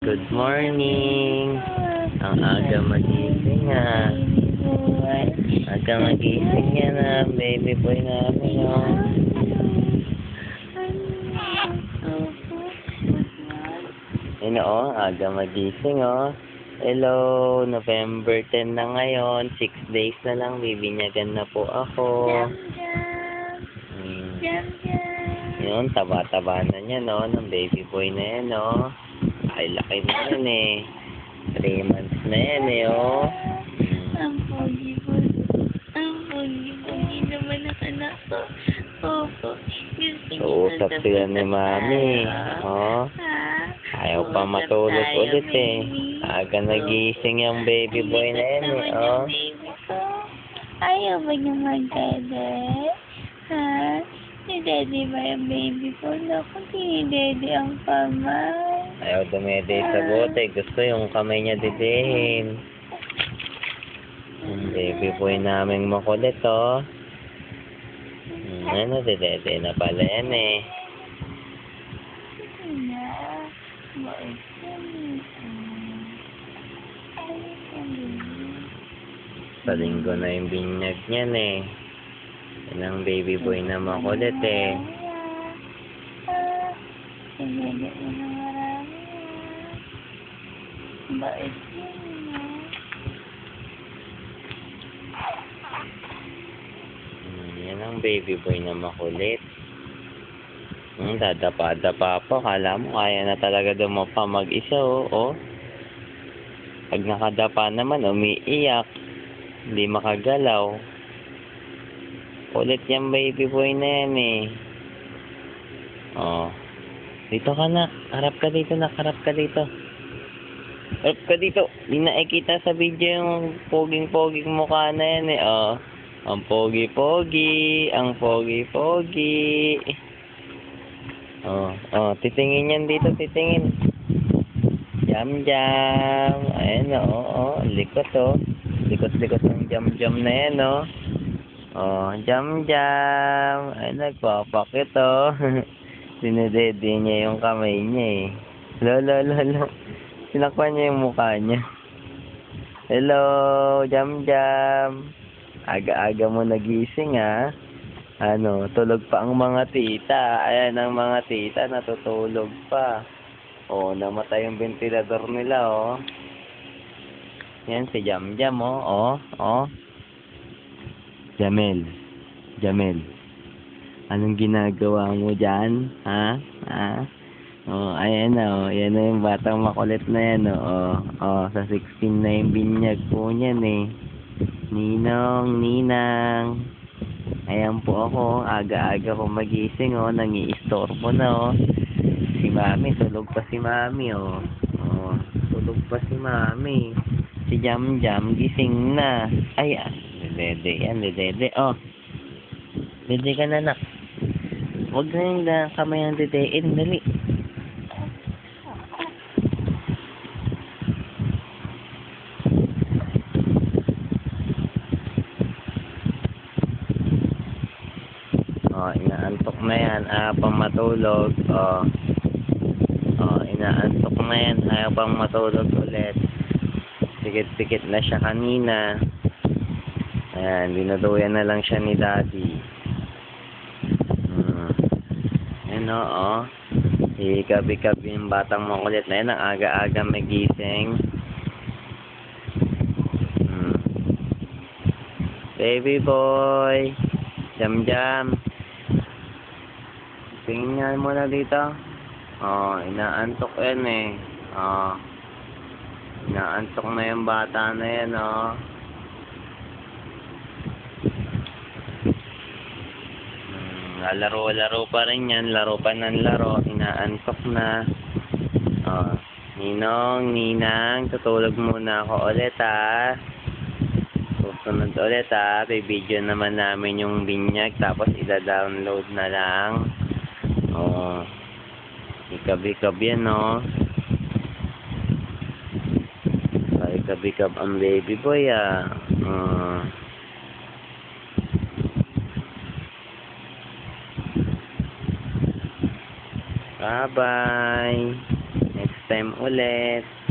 Good morning. Ang aga magising ha. Aga magising yan ha. Baby boy namin oh. Yun oh, aga magising oh. Hello, November 10 na ngayon. 6 days na lang. Bibinyagan na po ako. Yun, taba-taba na niya no. Ng baby boy na yan no. Ay, laki na yan eh. 3 months na yan eh, oh. Ang pogi-pogi. Ang pogi-pogi naman ang anak ko. Opo. Uusap sila ni Mami. Oh. Ayaw pa matulog ulit eh. Aga nagising yung baby boy na yan eh, oh. Ayaw ba niya mag-dede? Ha? Si Dede ba yung baby ko? Naku, si Dede ang kamay. Ayaw dumede sa bote. Gusto yung kamay niya didihin. Yung baby boy naming makulit, oh. Ano, didede na pala yan, eh. Sa linggo na yung binyag niyan, eh. Yan ang baby boy na makulit, eh. Sinigit mo na marami. Bait yun, Yan ang baby boy na makulit. Dadapa-dapa pa. Kala mo kaya na talaga dumapa mag-isa, oh. Pag nakadapa naman, umiiyak. Hindi makagalaw. Kulit yung baby boy na yan, eh. Oh. Dito ka na. Harap ka dito na. Harap ka dito. Harap ka dito. Di na ikita sa video yung poging-poging mukha na yan, eh. Oh. Ang pogi-pogi. Ang pogi-pogi. Oh. Oh. Titingin yan dito. Titingin. Jam-jam. Ayan, oh. Oh. Likot, oh. Likot-likot ng jam-jam na yan, oh. Oh. Jam-jam. Ay, nagpapakit, oh. Dinedede niya yung kamay niya eh. Lolo. Sinakpan niya yung mukha niya. Hello, Jam-jam. Aga-aga mo nagising ha. Ano, tulog pa ang mga tita. Ayan ang mga tita, natutulog pa. Oh, namatay yung ventilador nila oh. Yan si Jam-jam oh. Oh. Jamel. Anong ginagawa mo dyan? Ha? Oh, ayan na, oh. Yan na yung batang makulit na yan, oh. Oh, sa 16 na yung binyag po niyan, eh. Ninang. Ayan po ako. Aga-aga po magising, oh. Nangi-istorbo na, oh. Si Mami, tulog pa si Mami, oh. Oh, tulog pa si Mami. Si Jam-jam, gising na. Ay, Dede, oh. Dede ka na, nak. Huwag na yung kamay ang dedein. Dali. Oh, inaantok na yan. Ayaw pang matulog. Oh. Oh, inaantok na yan. Ayaw pang matulog ulit. Pikit-pikit na siya kanina. Ayan, dinuduyan na lang siya ni Daddy. Oh. Ikabi-kabi yung batang makulit na yan. Ang aga-aga magising. Baby boy. Jam-jam. Tingin nga muna dito. Oh, inaantok yan eh. Oh. Inaantok na yung bata na yan oh. Laro pa rin yan. Laro pa ng laro. Inaantok na. Oh. Ninang, tutulog muna ako ulit ha. Susunod ulit ha. Video naman namin yung binyag. Tapos ida-download na lang. Oh. Ikab-ikab yan oh. Ikab-ikab ang baby boy ah. Oh. Bye-bye. Next time ulit.